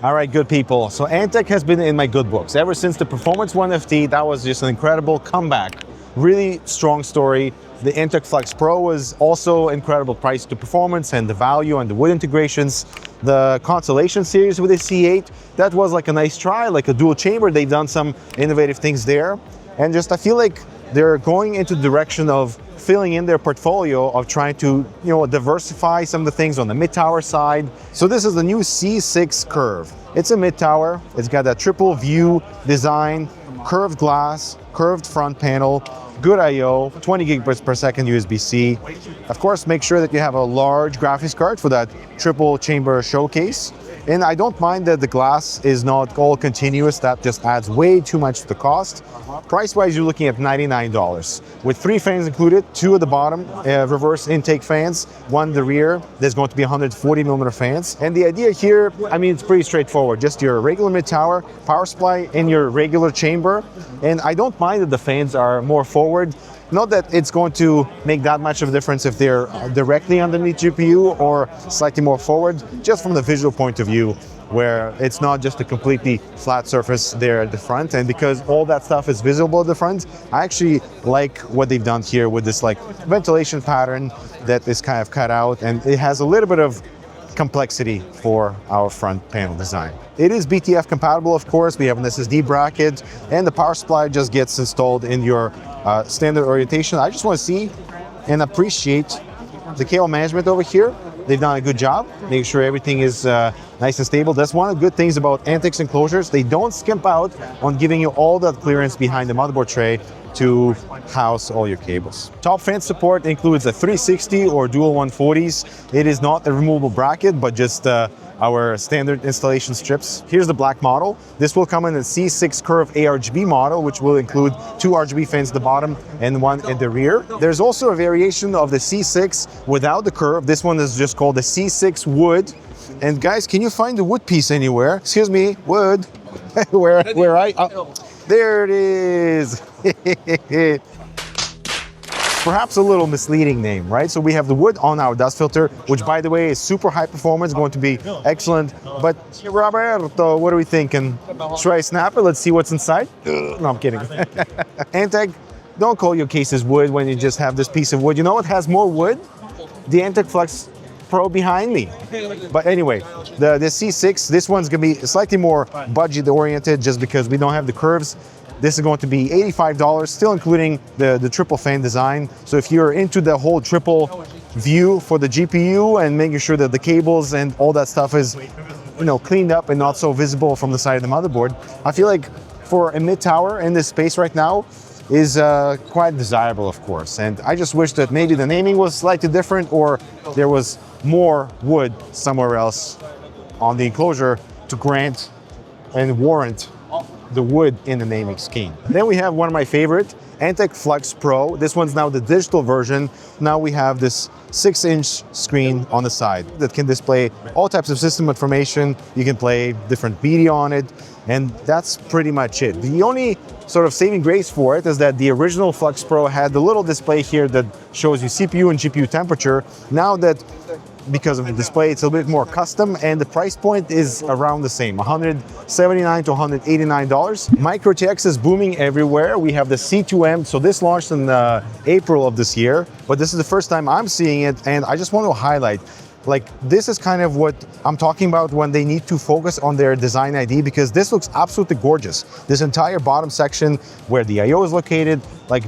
All right, good people. So Antec has been in my good books ever since the Performance 1 FT. That was just an incredible comeback. Really strong story. The Antec Flex Pro was also incredible price to performance and the value and the wood integrations. The Constellation series with the C8, that was like a nice try, like a dual chamber. They've done some innovative things there. And just I feel like they're going into the direction of filling in their portfolio of trying to, diversify some of the things on the mid-tower side. So this is the new C6 curve. It's a mid-tower. It's got that triple view design, curved glass, curved front panel, good I/O, 20 gigabits per second USB-C. Of course, make sure that you have a large graphics card for that triple chamber showcase. And I don't mind that the glass is not all continuous. That just adds way too much to the cost. Price-wise, you're looking at $99. With 3 fans included, 2 at the bottom, reverse intake fans, 1 at the rear. There's going to be 140 millimeter fans. And the idea here, it's pretty straightforward. Just your regular mid-tower, power supply in your regular chamber. And I don't mind that the fans are more forward. Not that it's going to make that much of a difference if they're directly underneath GPU or slightly more forward, just from the visual point of view, where it's not just a completely flat surface there at the front. And because all that stuff is visible at the front, I actually like what they've done here with this like ventilation pattern that is kind of cut out, and it has a little bit of complexity for our front panel design. It is BTF compatible, of course. We have an SSD bracket, and the power supply just gets installed in your standard orientation. I just want to see and appreciate the cable management over here. They've done a good job making sure everything is nice and stable. That's one of the good things about Antec's enclosures. They don't skimp out on giving you all that clearance behind the motherboard tray to house all your cables. Top fan support includes a 360 or dual 140s. It is not a removable bracket, but just our standard installation strips. Here's the black model. This will come in a C6 curve ARGB model, which will include 2 RGB fans at the bottom and 1 at the rear. There's also a variation of the C6 without the curve. This one is just called the C6 wood. And guys, can you find the wood piece anywhere? Excuse me, wood. There it is. Perhaps a little misleading name, right? So we have the wood on our dust filter, which by the way is super high performance, going to be excellent. But Roberto, what are we thinking? Should I snap it? Let's see what's inside. No, I'm kidding. Antec, don't call your cases wood when you just have this piece of wood. You know what has more wood? The Antec Flex Pro behind me. But anyway, the C6, this one's gonna be slightly more budget oriented just because we don't have the curves. This is going to be $85, still including the triple fan design. So if you're into the whole triple view for the GPU and making sure that the cables and all that stuff is, cleaned up and not so visible from the side of the motherboard, I feel like for a mid-tower in this space right now is quite desirable, of course. And I just wish that maybe the naming was slightly different, or there was more wood somewhere else on the enclosure to grant and warrant the wood in the naming scheme. Then we have one of my favorite, Antec Flex Pro. This one's now the digital version. Now we have this 6-inch screen on the side that can display all types of system information. You can play different media on it, and that's pretty much it. The only sort of saving grace for it is that the original Flex Pro had the little display here that shows you CPU and GPU temperature. Now that, because of the display, it's a bit more custom, and the price point is around the same, $179 to $189. MicroTX is booming everywhere. We have the C2M, so this launched in April of this year, but this is the first time I'm seeing it, and I just want to highlight, this is kind of what I'm talking about when they need to focus on their design ID, because this looks absolutely gorgeous. This entire bottom section where the I/O is located,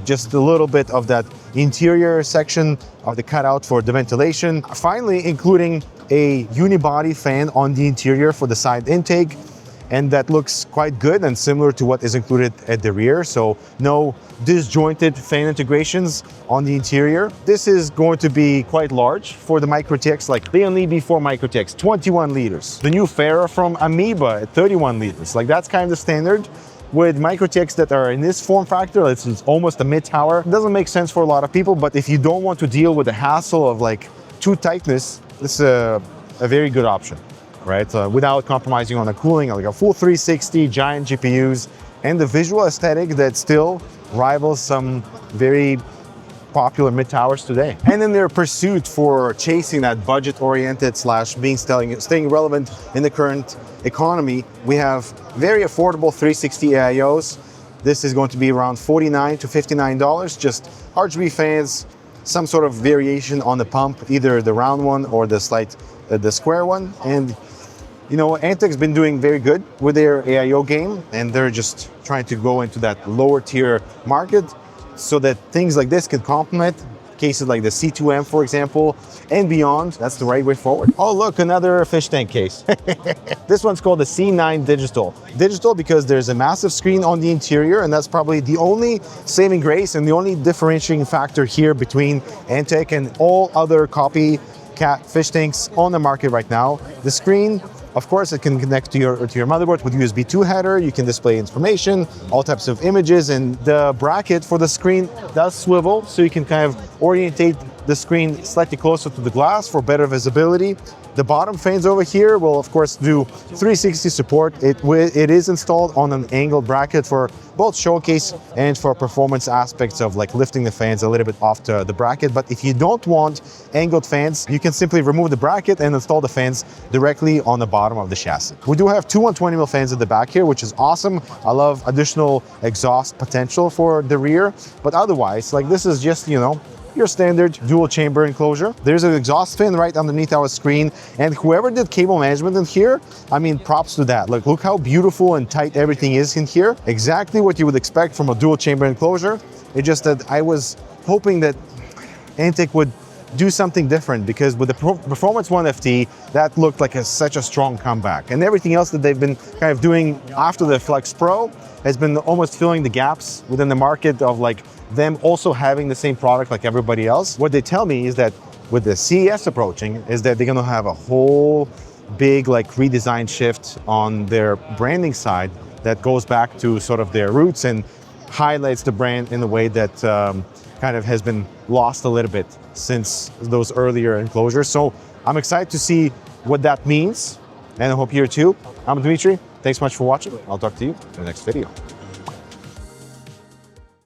just a little bit of that interior section of the cutout for the ventilation. Finally, including a unibody fan on the interior for the side intake. And that looks quite good and similar to what is included at the rear. So no disjointed fan integrations on the interior. This is going to be quite large for the MicroTX, like they only before MicroTX, 21 liters. The new Farah from Amoeba at 31 liters. That's kind of the standard. With MicroTX that are in this form factor, it's almost a mid-tower. It doesn't make sense for a lot of people, but if you don't want to deal with the hassle of too tightness, this is a very good option. Right, without compromising on the cooling, a full 360, giant GPUs, and the visual aesthetic that still rivals some very popular mid towers today. And in their pursuit for chasing that budget-oriented slash being staying relevant in the current economy, we have very affordable 360 AIOs. This is going to be around $49 to $59, just RGB fans, some sort of variation on the pump, either the round one or the square one. And you know, Antec's been doing very good with their AIO game, and they're just trying to go into that lower tier market so that things like this can complement cases like the C2M, for example, and beyond. That's the right way forward. Oh, look, another fish tank case. This one's called the C9 Digital. Digital because there's a massive screen on the interior, and that's probably the only saving grace and the only differentiating factor here between Antec and all other copycat fish tanks on the market right now. The screen, of course, it can connect to your motherboard with USB 2 header. You can display information, all types of images, and the bracket for the screen does swivel, so you can kind of orientate the screen slightly closer to the glass for better visibility. The bottom fans over here will, of course, do 360 support. It is installed on an angled bracket for both showcase and for performance aspects of like lifting the fans a little bit off the bracket. But if you don't want angled fans, you can simply remove the bracket and install the fans directly on the bottom of the chassis. We do have two 120mm fans at the back here, which is awesome. I love additional exhaust potential for the rear, but otherwise, like this is just, you know, your standard dual chamber enclosure. There's an exhaust fan right underneath our screen, and whoever did cable management in here, I mean, props to that. Like, look how beautiful and tight everything is in here. Exactly what you would expect from a dual chamber enclosure. It's just that I was hoping that Antec would do something different, because with the Performance 1 FT, that looked like such a strong comeback. And everything else that they've been kind of doing after the Flex Pro has been almost filling the gaps within the market of like them also having the same product like everybody else. What they tell me is that with the CES approaching, is that they're gonna have a whole big like redesign shift on their branding side that goes back to sort of their roots and highlights the brand in a way that kind of has been lost a little bit since those earlier enclosures. So I'm excited to see what that means, and I hope you are too. I'm Dmitry. Thanks so much for watching. I'll talk to you in the next video.